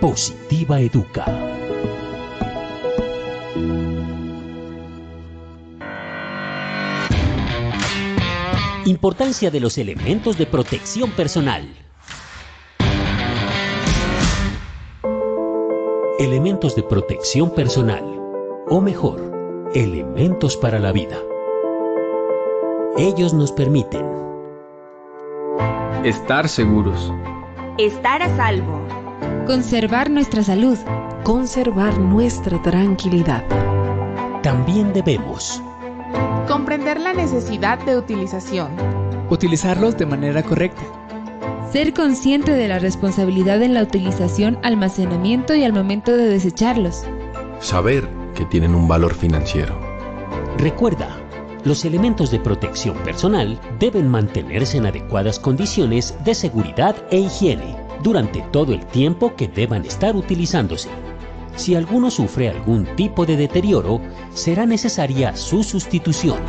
Positiva Educa. Importancia de los elementos de protección personal. Elementos de protección personal, o mejor, elementos para la vida. Ellos nos permiten estar seguros, estar a salvo, conservar nuestra salud, conservar nuestra tranquilidad. También debemos comprender la necesidad de utilización, utilizarlos de manera correcta, ser consciente de la responsabilidad en la utilización, almacenamiento y al momento de desecharlos, saber que tienen un valor financiero. Recuerda, los elementos de protección personal deben mantenerse en adecuadas condiciones de seguridad e higiene durante todo el tiempo que deban estar utilizándose. Si alguno sufre algún tipo de deterioro, será necesaria su sustitución.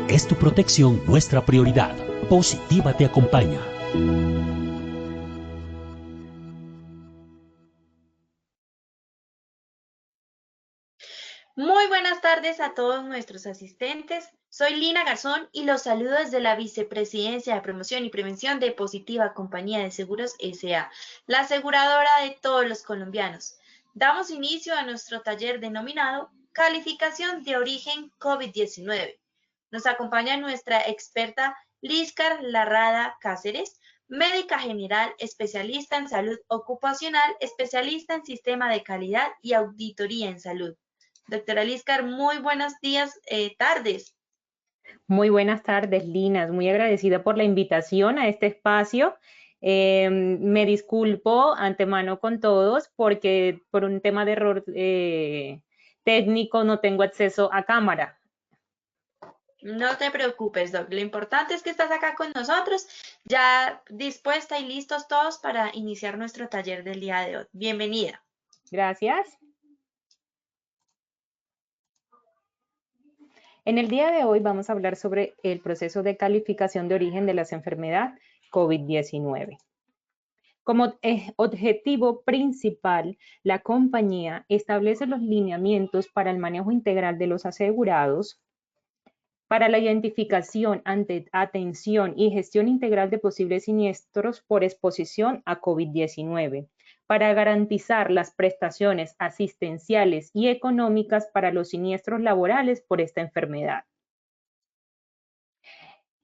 Es tu protección nuestra prioridad. Positiva te acompaña. Muy buenas tardes a todos nuestros asistentes. Soy Lina Garzón y los saludo desde la Vicepresidencia de Promoción y Prevención de Positiva Compañía de Seguros S.A., la aseguradora de todos los colombianos. Damos inicio a nuestro taller denominado Calificación de Origen COVID-19. Nos acompaña nuestra experta Líscar Larrada Cáceres, médica general, especialista en salud ocupacional, especialista en sistema de calidad y auditoría en salud. Doctora Líscar, muy buenos días, tardes. Muy buenas tardes, Lina. Muy agradecida por la invitación a este espacio. Me disculpo antemano con todos porque por un tema de error técnico no tengo acceso a cámara. No te preocupes, Doc. Lo importante es que estás acá con nosotros, ya dispuesta y listos todos para iniciar nuestro taller del día de hoy. Bienvenida. Gracias. En el día de hoy vamos a hablar sobre el proceso de calificación de origen de las enfermedades COVID-19. Como objetivo principal, la compañía establece los lineamientos para el manejo integral de los asegurados, para la identificación, atención y gestión integral de posibles siniestros por exposición a COVID-19, para garantizar las prestaciones asistenciales y económicas para los siniestros laborales por esta enfermedad.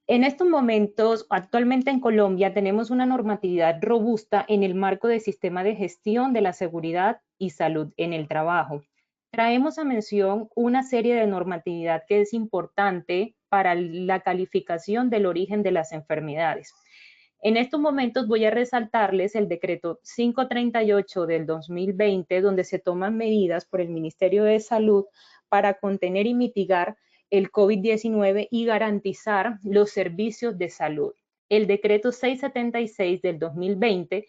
En estos momentos, actualmente en Colombia, tenemos una normatividad robusta en el marco del sistema de gestión de la seguridad y salud en el trabajo. Traemos a mención una serie de normatividad que es importante para la calificación del origen de las enfermedades. En estos momentos voy a resaltarles el decreto 538 del 2020, donde se toman medidas por el Ministerio de Salud para contener y mitigar el COVID-19 y garantizar los servicios de salud. El decreto 676 del 2020,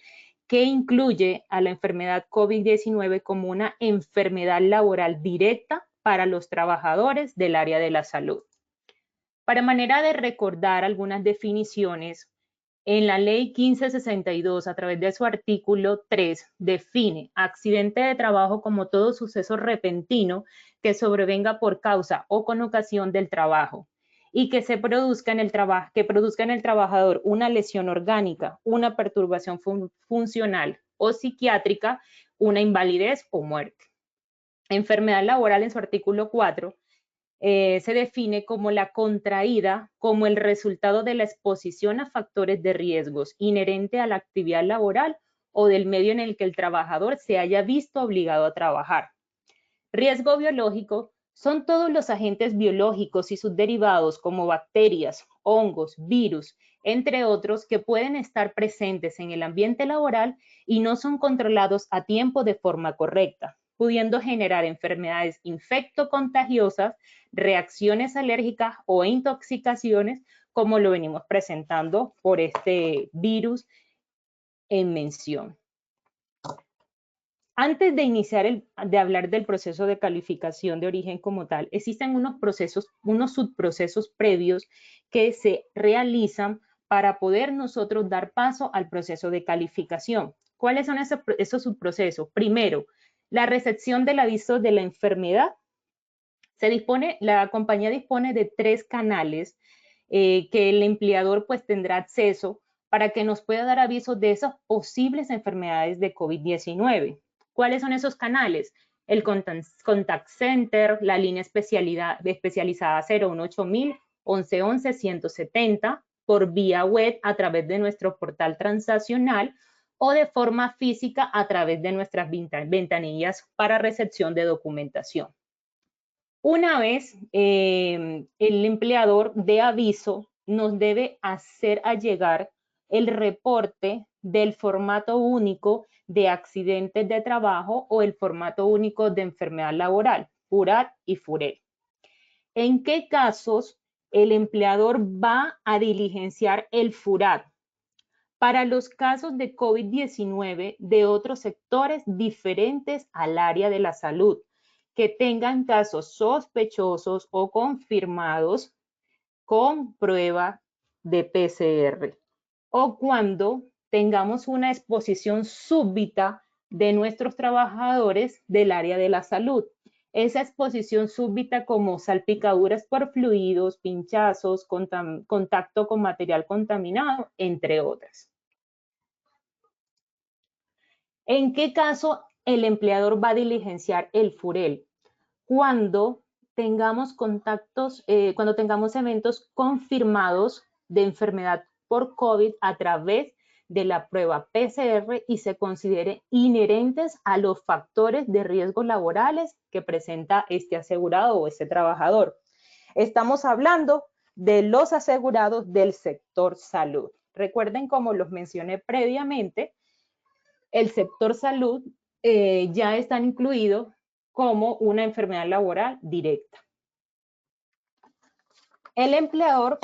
que incluye a la enfermedad COVID-19 como una enfermedad laboral directa para los trabajadores del área de la salud. Para manera de recordar algunas definiciones, en la ley 1562, a través de su artículo 3, define accidente de trabajo como todo suceso repentino que sobrevenga por causa o con ocasión del trabajo y que se produzca en el trabajador una lesión orgánica, una perturbación funcional o psiquiátrica, una invalidez o muerte. Enfermedad laboral en su artículo 4 se define como la contraída como el resultado de la exposición a factores de riesgos inherente a la actividad laboral o del medio en el que el trabajador se haya visto obligado a trabajar. Riesgo biológico son todos los agentes biológicos y sus derivados como bacterias, hongos, virus, entre otros, que pueden estar presentes en el ambiente laboral y no son controlados a tiempo de forma correcta, pudiendo generar enfermedades infectocontagiosas, reacciones alérgicas o intoxicaciones, como lo venimos presentando por este virus en mención. Antes de iniciar de hablar del proceso de calificación de origen como tal, existen unos subprocesos previos que se realizan para poder nosotros dar paso al proceso de calificación. ¿Cuáles son esos subprocesos? Primero, la recepción del aviso de la enfermedad. La compañía dispone de 3 canales que el empleador pues tendrá acceso para que nos pueda dar aviso de esas posibles enfermedades de COVID-19. ¿Cuáles son esos canales? El Contact Center, la línea especializada 018.000, 1111, 170, por vía web a través de nuestro portal transaccional o de forma física a través de nuestras ventanillas para recepción de documentación. Una vez el empleador dé aviso, nos debe hacer llegar el reporte del formato único de accidentes de trabajo o el formato único de enfermedad laboral, FURAT y FUREL. ¿En qué casos el empleador va a diligenciar el FURAT? Para los casos de COVID-19 de otros sectores diferentes al área de la salud, que tengan casos sospechosos o confirmados con prueba de PCR, o cuando tengamos una exposición súbita de nuestros trabajadores del área de la salud. Esa exposición súbita como salpicaduras por fluidos, pinchazos, contacto con material contaminado, entre otras. ¿En qué caso el empleador va a diligenciar el FUREL? Cuando tengamos cuando tengamos eventos confirmados de enfermedad por COVID a través de la prueba PCR y se considere inherentes a los factores de riesgo laborales que presenta este asegurado o este trabajador. Estamos hablando de los asegurados del sector salud. Recuerden, como los mencioné previamente, el sector salud ya está incluido como una enfermedad laboral directa. El empleador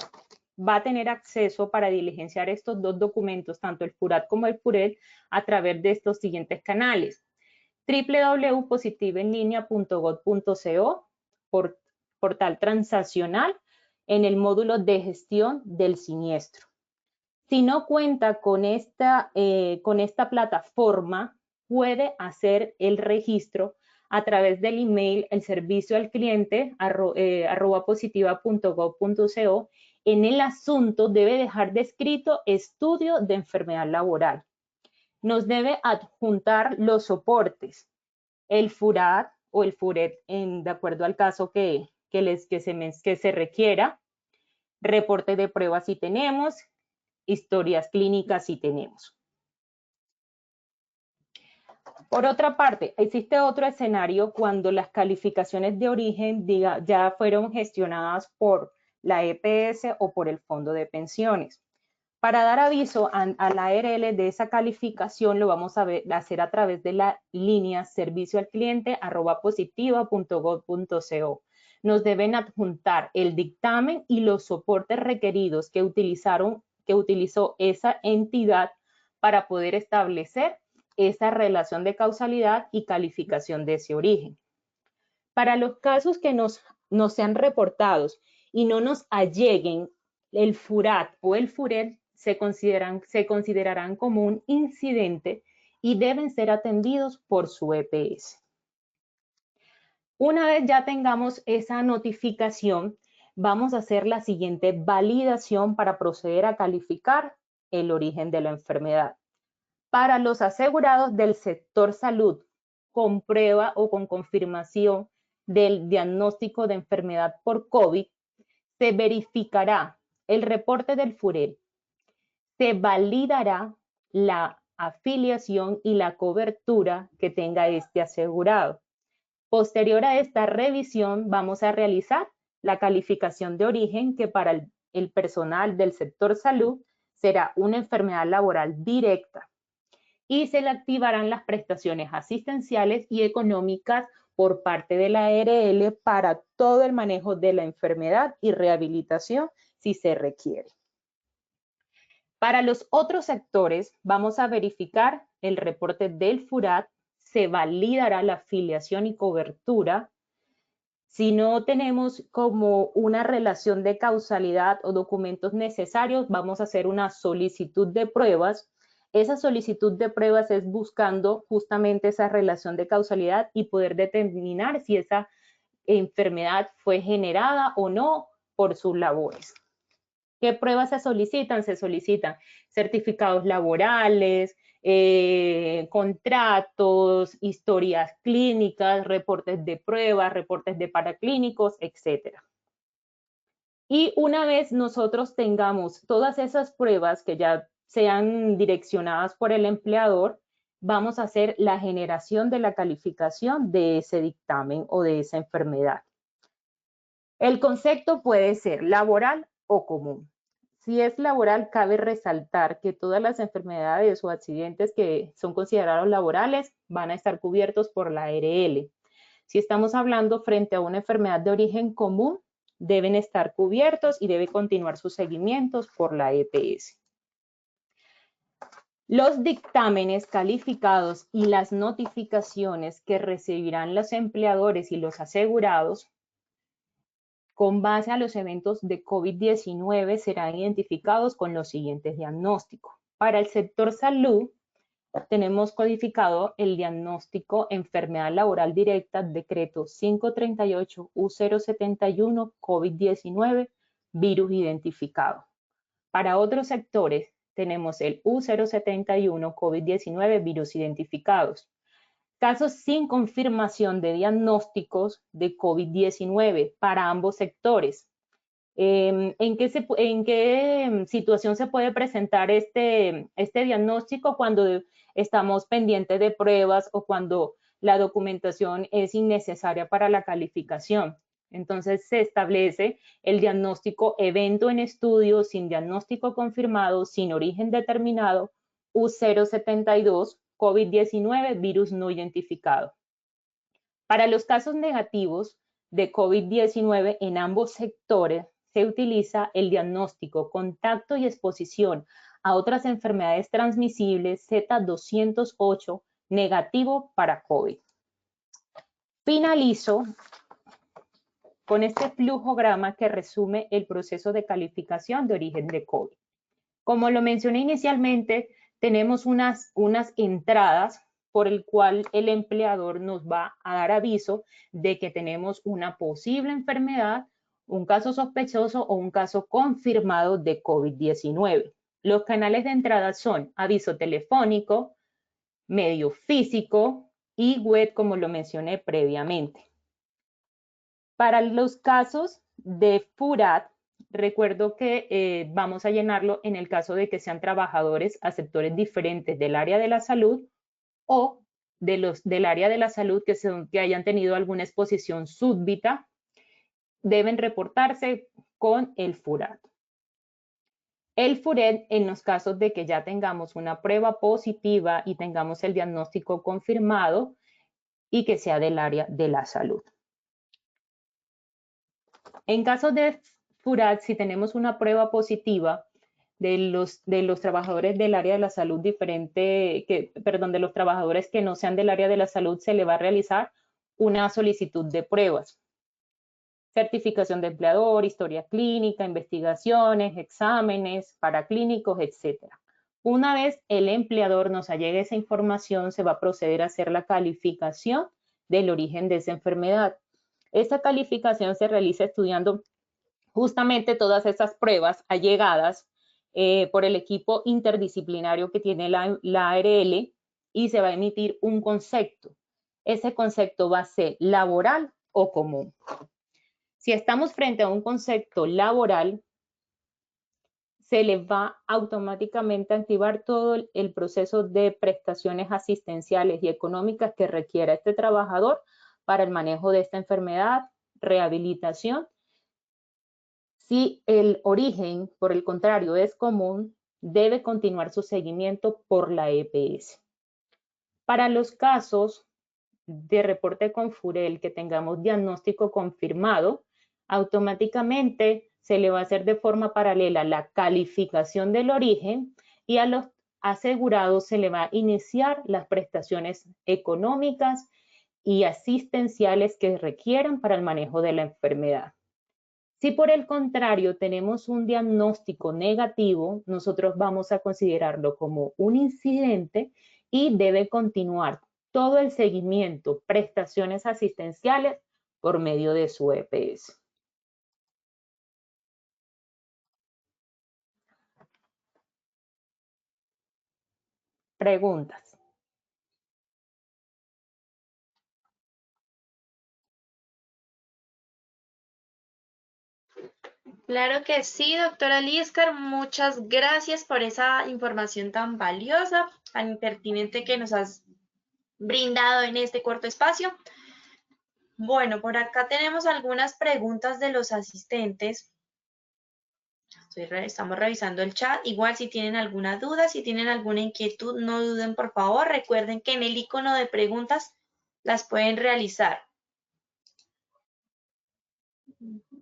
va a tener acceso para diligenciar estos 2 documentos, tanto el FURAT como el FUREL, a través de estos siguientes canales: www.positivaenlinea.gov.co, portal transaccional, en el módulo de gestión del siniestro. Si no cuenta con esta plataforma, puede hacer el registro a través del email el servicio al cliente @positiva.gov.co. En el asunto debe dejar descrito estudio de enfermedad laboral. Nos debe adjuntar los soportes, el FURAT o el FURET de acuerdo al caso que se requiera, reporte de pruebas si tenemos, historias clínicas si tenemos. Por otra parte, existe otro escenario cuando las calificaciones de origen ya fueron gestionadas por la EPS o por el Fondo de Pensiones. Para dar aviso a la ARL de esa calificación lo vamos a hacer a través de la línea servicio al cliente @positiva.gov.co. Nos deben adjuntar el dictamen y los soportes requeridos que utilizó esa entidad para poder establecer esa relación de causalidad y calificación de ese origen. Para los casos que nos sean reportados y no nos alleguen el FURAT o el FUREL, se considerarán como un incidente y deben ser atendidos por su EPS. Una vez ya tengamos esa notificación, vamos a hacer la siguiente validación para proceder a calificar el origen de la enfermedad. Para los asegurados del sector salud con prueba o con confirmación del diagnóstico de enfermedad por COVID, se verificará el reporte del FUREL, se validará la afiliación y la cobertura que tenga este asegurado. Posterior a esta revisión, vamos a realizar la calificación de origen, que para el personal del sector salud será una enfermedad laboral directa, y se le activarán las prestaciones asistenciales y económicas por parte de la ARL para todo el manejo de la enfermedad y rehabilitación si se requiere. Para los otros sectores, vamos a verificar el reporte del FURAT, se validará la afiliación y cobertura. Si no tenemos como una relación de causalidad o documentos necesarios, vamos a hacer una solicitud de pruebas Esa solicitud de pruebas es buscando justamente esa relación de causalidad y poder determinar si esa enfermedad fue generada o no por sus labores. ¿Qué pruebas se solicitan? Se solicitan certificados laborales, contratos, historias clínicas, reportes de pruebas, reportes de paraclínicos, etc. Y una vez nosotros tengamos todas esas pruebas que ya sean direccionadas por el empleador, vamos a hacer la generación de la calificación de ese dictamen o de esa enfermedad. El concepto puede ser laboral o común. Si es laboral, cabe resaltar que todas las enfermedades o accidentes que son considerados laborales van a estar cubiertos por la ARL. Si estamos hablando frente a una enfermedad de origen común, deben estar cubiertos y debe continuar sus seguimientos por la EPS. Los dictámenes calificados y las notificaciones que recibirán los empleadores y los asegurados con base a los eventos de COVID-19 serán identificados con los siguientes diagnósticos. Para el sector salud, tenemos codificado el diagnóstico enfermedad laboral directa, decreto 538 U071 COVID-19, virus identificado. Para otros sectores, tenemos el U071 COVID-19, virus identificados. Casos sin confirmación de diagnósticos de COVID-19 para ambos sectores. ¿En qué situación se puede presentar este diagnóstico? Cuando estamos pendientes de pruebas o cuando la documentación es innecesaria para la calificación. Entonces se establece el diagnóstico evento en estudio sin diagnóstico confirmado, sin origen determinado, U072, COVID-19, virus no identificado. Para los casos negativos de COVID-19 en ambos sectores, se utiliza el diagnóstico contacto y exposición a otras enfermedades transmisibles Z208 negativo para COVID. Finalizo con este flujograma que resume el proceso de calificación de origen de COVID. Como lo mencioné inicialmente, tenemos unas entradas por el cual el empleador nos va a dar aviso de que tenemos una posible enfermedad, un caso sospechoso o un caso confirmado de COVID-19. Los canales de entrada son aviso telefónico, medio físico y web, como lo mencioné previamente. Para los casos de FURAT, recuerdo que vamos a llenarlo en el caso de que sean trabajadores a sectores diferentes del área de la salud o del área de la salud que hayan tenido alguna exposición súbita, deben reportarse con el FURAT. El FURET en los casos de que ya tengamos una prueba positiva y tengamos el diagnóstico confirmado y que sea del área de la salud. En caso de FURAT, si tenemos una prueba positiva de los trabajadores del área de la salud de los trabajadores que no sean del área de la salud, se le va a realizar una solicitud de pruebas. Certificación de empleador, historia clínica, investigaciones, exámenes, paraclínicos, etc. Una vez el empleador nos allegue esa información, se va a proceder a hacer la calificación del origen de esa enfermedad. Esta calificación se realiza estudiando justamente todas esas pruebas allegadas por el equipo interdisciplinario que tiene la ARL y se va a emitir un concepto. Ese concepto va a ser laboral o común. Si estamos frente a un concepto laboral, se le va automáticamente a activar todo el proceso de prestaciones asistenciales y económicas que requiera este trabajador para el manejo de esta enfermedad, rehabilitación. Si el origen, por el contrario, es común, debe continuar su seguimiento por la EPS. Para los casos de reporte con FUREL que tengamos diagnóstico confirmado, automáticamente se le va a hacer de forma paralela la calificación del origen y a los asegurados se le va a iniciar las prestaciones económicas y asistenciales que requieran para el manejo de la enfermedad. Si por el contrario tenemos un diagnóstico negativo, nosotros vamos a considerarlo como un incidente y debe continuar todo el seguimiento, prestaciones asistenciales por medio de su EPS. Preguntas. Claro que sí, doctora Líscar, muchas gracias por esa información tan valiosa, tan pertinente que nos has brindado en este corto espacio. Bueno, por acá tenemos algunas preguntas de los asistentes. Estamos revisando el chat. Igual si tienen alguna duda, si tienen alguna inquietud, no duden por favor. Recuerden que en el icono de preguntas las pueden realizar.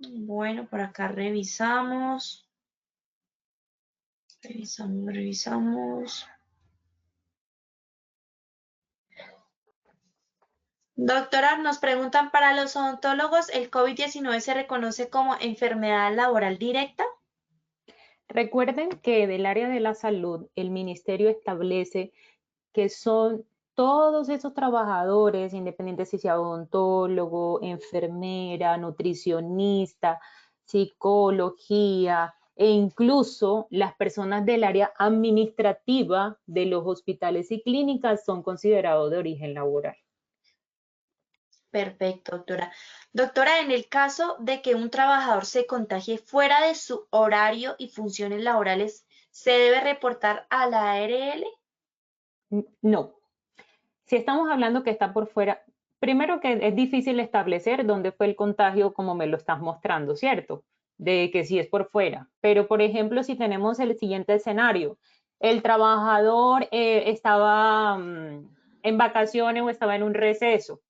Bueno, por acá revisamos. Revisamos. Doctora, nos preguntan, ¿para los odontólogos el COVID-19 se reconoce como enfermedad laboral directa? Recuerden que del área de la salud, el ministerio establece que son todos esos trabajadores, independientes si sea odontólogo, enfermera, nutricionista, psicología e incluso las personas del área administrativa de los hospitales y clínicas son considerados de origen laboral. Perfecto, doctora. Doctora, en el caso de que un trabajador se contagie fuera de su horario y funciones laborales, ¿se debe reportar a la ARL? No. Si estamos hablando que está por fuera, primero que es difícil establecer dónde fue el contagio como me lo estás mostrando, ¿cierto? De que si es por fuera. Pero, por ejemplo, si tenemos el siguiente escenario, el trabajador estaba en vacaciones o estaba en un receso,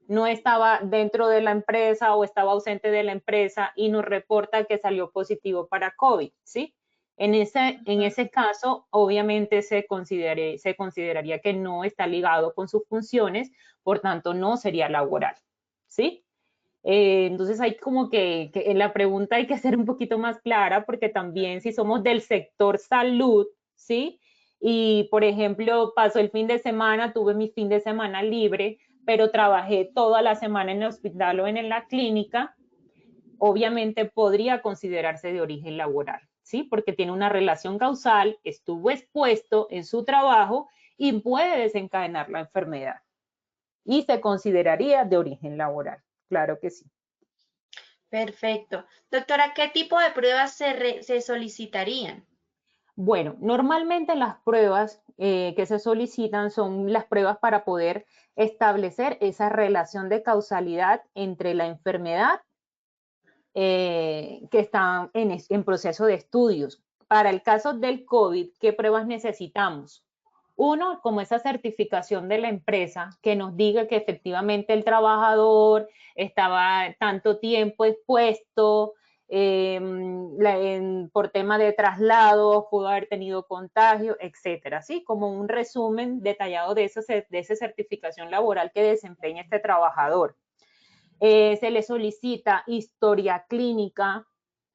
no estaba dentro de la empresa o estaba ausente de la empresa y nos reporta que salió positivo para COVID, ¿sí? En ese caso, obviamente se consideraría que no está ligado con sus funciones, por tanto no sería laboral, ¿sí? Entonces hay como que en la pregunta hay que ser un poquito más clara porque también si somos del sector salud, ¿sí? Y por ejemplo, pasó el fin de semana, tuve mi fin de semana libre, pero trabajé toda la semana en el hospital o en la clínica, obviamente podría considerarse de origen laboral, ¿sí? Porque tiene una relación causal, estuvo expuesto en su trabajo y puede desencadenar la enfermedad. Y se consideraría de origen laboral, claro que sí. Perfecto. Doctora, ¿qué tipo de pruebas se solicitarían? Bueno, normalmente las pruebas que se solicitan son las pruebas para poder establecer esa relación de causalidad entre la enfermedad que está en proceso de estudios. Para el caso del COVID, ¿qué pruebas necesitamos? Uno, como esa certificación de la empresa que nos diga que efectivamente el trabajador estaba tanto tiempo expuesto, por tema de traslado, pudo haber tenido contagio, etcétera, ¿sí? Como un resumen detallado de esa certificación laboral que desempeña este trabajador. Se le solicita historia clínica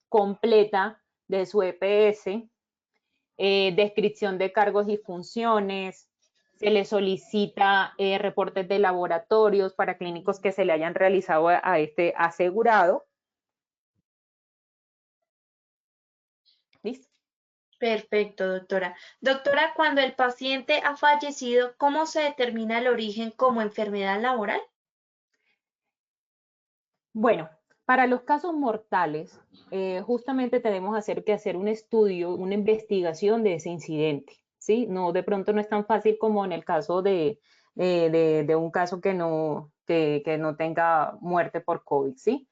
completa de su EPS, descripción de cargos y funciones, se le solicita reportes de laboratorios para clínicos que se le hayan realizado a este asegurado. ¿Listo? Perfecto, doctora. Doctora, cuando el paciente ha fallecido, ¿cómo se determina el origen como enfermedad laboral? Bueno, para los casos mortales, justamente tenemos que hacer un estudio, una investigación de ese incidente, ¿sí? No, de pronto no es tan fácil como en el caso de un caso que no tenga muerte por COVID, ¿sí?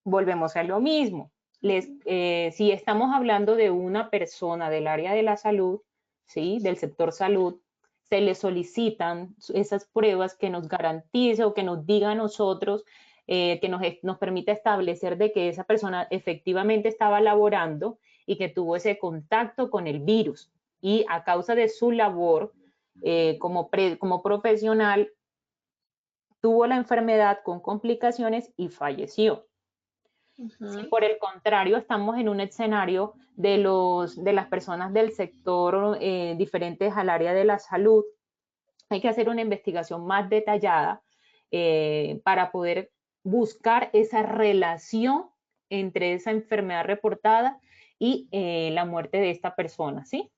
Volvemos a lo mismo. Si estamos hablando de una persona del área de la salud, ¿sí? Del sector salud, se le solicitan esas pruebas que nos garantice o que nos diga a nosotros que nos permita establecer de que esa persona efectivamente estaba laborando y que tuvo ese contacto con el virus y a causa de su labor como profesional tuvo la enfermedad con complicaciones y falleció. Si Ujú. por el contrario estamos en un escenario de las personas del sector diferentes al área de la salud, hay que hacer una investigación más detallada para poder buscar esa relación entre esa enfermedad reportada y la muerte de esta persona, ¿sí?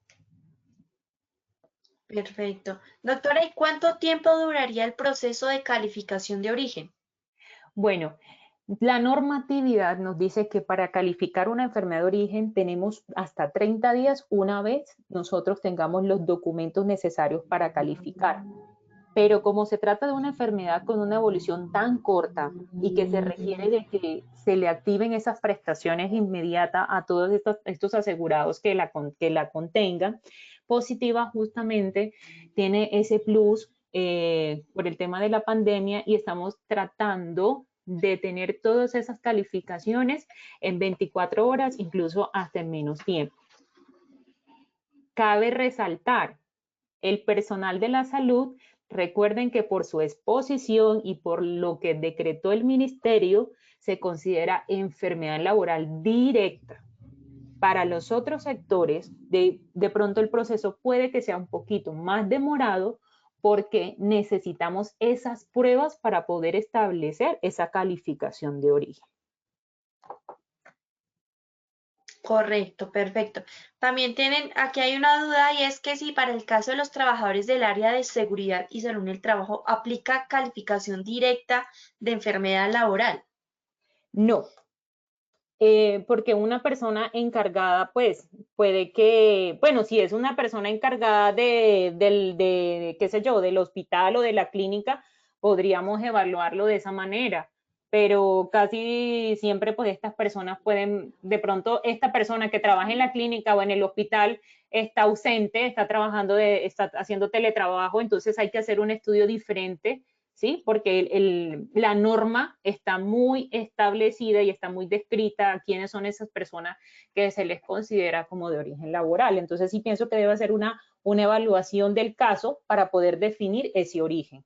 Perfecto. Doctora, ¿y cuánto tiempo duraría el proceso de calificación de origen? Bueno, la normatividad nos dice que para calificar una enfermedad de origen tenemos hasta 30 días una vez nosotros tengamos los documentos necesarios para calificar. Pero como se trata de una enfermedad con una evolución tan corta y que se requiere de que se le activen esas prestaciones inmediatas a todos estos asegurados que la contengan, positiva justamente tiene ese plus por el tema de la pandemia y estamos tratando de tener todas esas calificaciones en 24 horas, incluso hasta en menos tiempo. Cabe resaltar, el personal de la salud, recuerden que por su exposición y por lo que decretó el ministerio, se considera enfermedad laboral directa. Para los otros sectores, de pronto el proceso puede que sea un poquito más demorado porque necesitamos esas pruebas para poder establecer esa calificación de origen. Correcto, perfecto. También aquí hay una duda y es que si para el caso de los trabajadores del área de seguridad y salud en el trabajo aplica calificación directa de enfermedad laboral. No, porque una persona encargada, pues, puede que, bueno, si es una persona encargada qué sé yo, del hospital o de la clínica, podríamos evaluarlo de esa manera, pero casi siempre, pues, estas personas pueden, de pronto, esta persona que trabaja en la clínica o en el hospital está ausente, está trabajando, está haciendo teletrabajo, entonces hay que hacer un estudio diferente, ¿sí? Porque la norma está muy establecida y está muy descrita quiénes son esas personas que se les considera como de origen laboral. Entonces sí pienso que debe hacer una evaluación del caso para poder definir ese origen.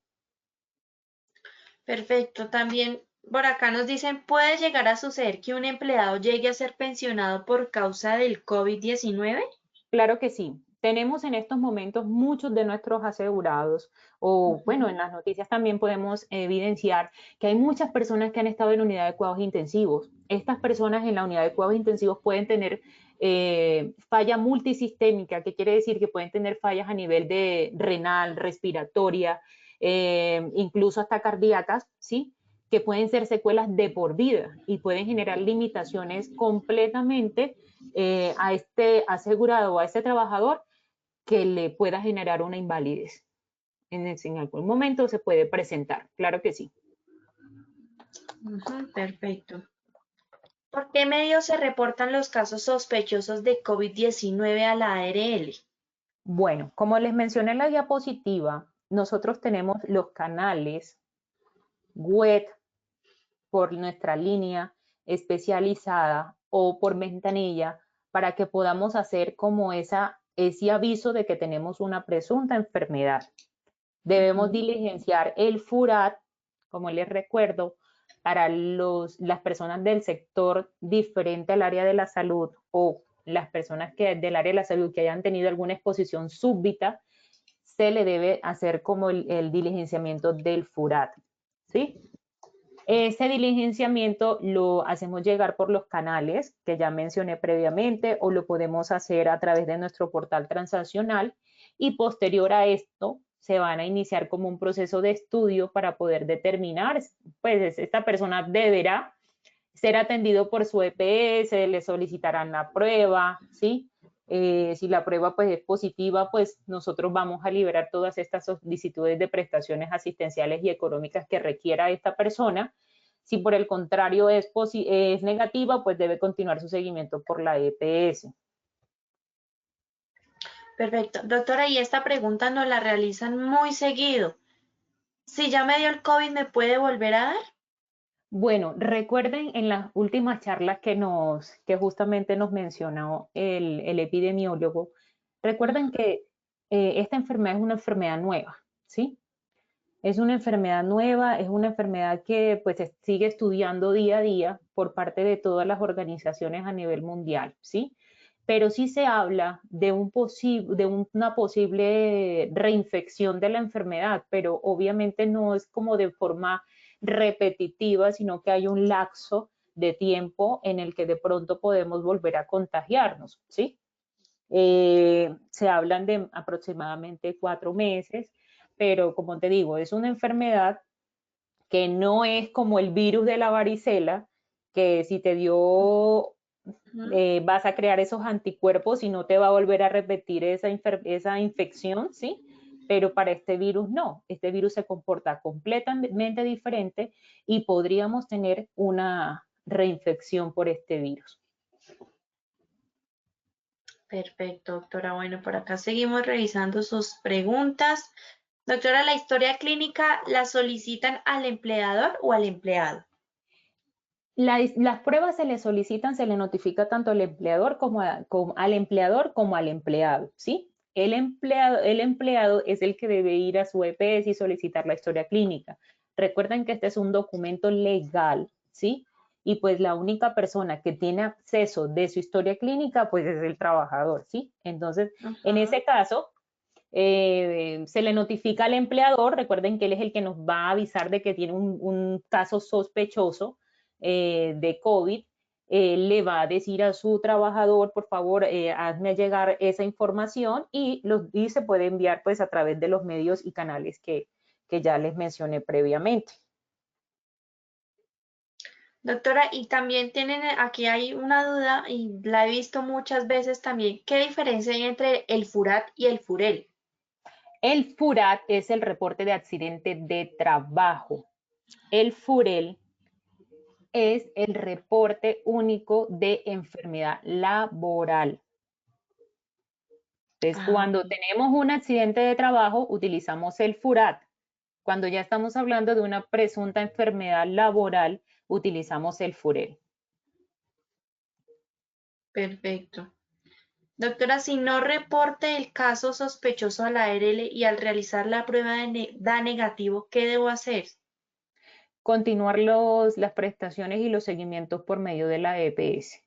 Perfecto. También por acá nos dicen, ¿puede llegar a suceder que un empleado llegue a ser pensionado por causa del COVID-19? Claro que sí. Tenemos en estos momentos muchos de nuestros asegurados, o bueno, en las noticias también podemos evidenciar que hay muchas personas que han estado en unidad de cuidados intensivos. Estas personas en la unidad de cuidados intensivos pueden tener falla multisistémica, que quiere decir que pueden tener fallas a nivel de renal, respiratoria, incluso hasta cardíacas, ¿sí? Que pueden ser secuelas de por vida y pueden generar limitaciones completamente a este asegurado o a este trabajador que le pueda generar una invalidez. En algún momento se puede presentar, claro que sí. Perfecto. ¿Por qué medios se reportan los casos sospechosos de COVID-19 a la ARL? Bueno, como les mencioné en la diapositiva, nosotros tenemos los canales web por nuestra línea especializada o por ventanilla para que podamos hacer como ese aviso de que tenemos una presunta enfermedad. Debemos diligenciar el FURAT, como les recuerdo, para las personas del sector diferente al área de la salud o las personas del área de la salud que hayan tenido alguna exposición súbita, se le debe hacer como el diligenciamiento del FURAT, ¿sí? Ese diligenciamiento lo hacemos llegar por los canales que ya mencioné previamente o lo podemos hacer a través de nuestro portal transaccional y posterior a esto se van a iniciar como un proceso de estudio para poder determinar, pues esta persona deberá ser atendido por su EPS, le solicitarán la prueba, ¿sí? Si la prueba pues es positiva, pues nosotros vamos a liberar todas estas solicitudes de prestaciones asistenciales y económicas que requiera esta persona. Si por el contrario es negativa, pues debe continuar su seguimiento por la EPS. Perfecto. Doctora, y esta pregunta nos la realizan muy seguido. Si ya me dio el COVID, ¿me puede volver a dar? Bueno, recuerden en las últimas charlas que justamente nos mencionó el epidemiólogo, recuerden que esta enfermedad es una enfermedad nueva, ¿sí? Es una enfermedad nueva, es una enfermedad que pues sigue estudiando día a día por parte de todas las organizaciones a nivel mundial, ¿sí? Pero sí se habla de, una posible reinfección de la enfermedad, pero obviamente no es como de forma repetitiva, sino que hay un lapso de tiempo en el que de pronto podemos volver a contagiarnos, ¿sí? Se hablan de aproximadamente 4 meses, pero como te digo, es una enfermedad que no es como el virus de la varicela, que si te dio, vas a crear esos anticuerpos y no te va a volver a repetir esa infección, ¿sí? Pero para este virus no, este virus se comporta completamente diferente y podríamos tener una reinfección por este virus. Perfecto, doctora. Bueno, por acá seguimos revisando sus preguntas. Doctora, ¿la historia clínica la solicitan al empleador o al empleado? Las pruebas se le solicitan, se le notifica tanto al empleador como al empleador como al empleado, ¿sí? El empleado es el que debe ir a su EPS y solicitar la historia clínica. Recuerden que este es un documento legal, ¿sí? Y pues la única persona que tiene acceso de su historia clínica, pues es el trabajador, ¿sí? Entonces, en ese caso, se le notifica al empleador, recuerden que él es el que nos va a avisar de que tiene un caso sospechoso de COVID, le va a decir a su trabajador, por favor, hazme llegar esa información y se puede enviar pues a través de los medios y canales que ya les mencioné previamente. Doctora, y también aquí hay una duda y la he visto muchas veces también. ¿Qué diferencia hay entre el FURAT y el FUREL? El FURAT es el reporte de accidente de trabajo. El FUREL es el reporte único de enfermedad laboral. Entonces, cuando tenemos un accidente de trabajo, utilizamos el FURAT. Cuando ya estamos hablando de una presunta enfermedad laboral, utilizamos el FUREL. Perfecto. Doctora, si no reporte el caso sospechoso a la ARL y al realizar la prueba da negativo, ¿qué debo hacer? Continuar las prestaciones y los seguimientos por medio de la EPS.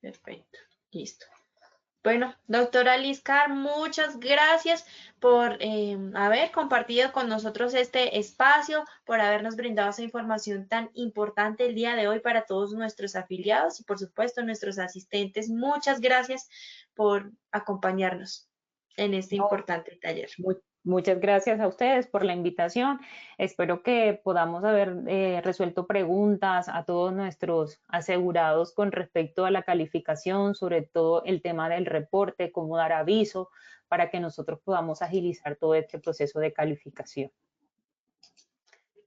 Perfecto, listo. Bueno, doctora Lizcar, muchas gracias por haber compartido con nosotros este espacio, por habernos brindado esa información tan importante el día de hoy para todos nuestros afiliados y por supuesto nuestros asistentes. Muchas gracias por acompañarnos en este importante taller. Muchas gracias a ustedes por la invitación. Espero que podamos haber resuelto preguntas a todos nuestros asegurados con respecto a la calificación, sobre todo el tema del reporte, cómo dar aviso, para que nosotros podamos agilizar todo este proceso de calificación.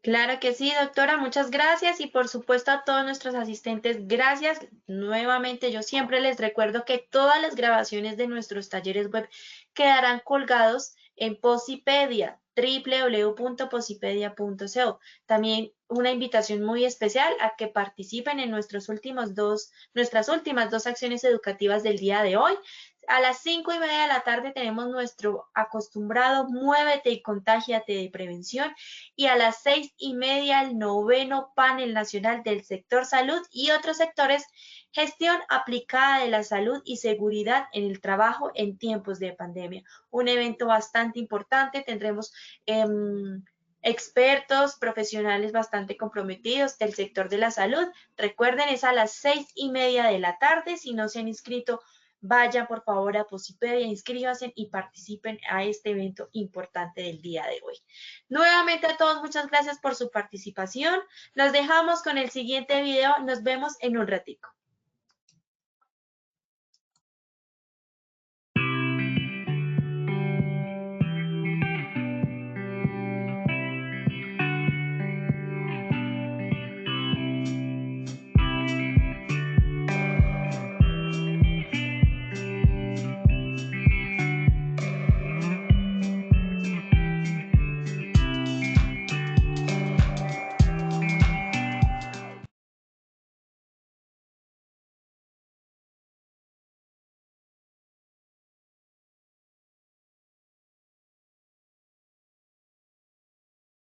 Claro que sí, doctora, muchas gracias y por supuesto a todos nuestros asistentes, gracias. Nuevamente, yo siempre les recuerdo que todas las grabaciones de nuestros talleres web quedarán colgados en Posipedia, www.posipedia.co. También una invitación muy especial a que participen en nuestras últimas dos acciones educativas del día de hoy. A las 5:30 de la tarde tenemos nuestro acostumbrado Muévete y Contágiate de Prevención y a las 6:30 el 9º Panel Nacional del Sector Salud y otros sectores, Gestión Aplicada de la Salud y Seguridad en el Trabajo en tiempos de pandemia. Un evento bastante importante, tendremos expertos, profesionales bastante comprometidos del sector de la salud. Recuerden, es a las 6:30 de la tarde, si no se han inscrito, vayan por favor a Posipedia, inscríbanse y participen a este evento importante del día de hoy. Nuevamente a todos, muchas gracias por su participación. Nos dejamos con el siguiente video. Nos vemos en un ratico.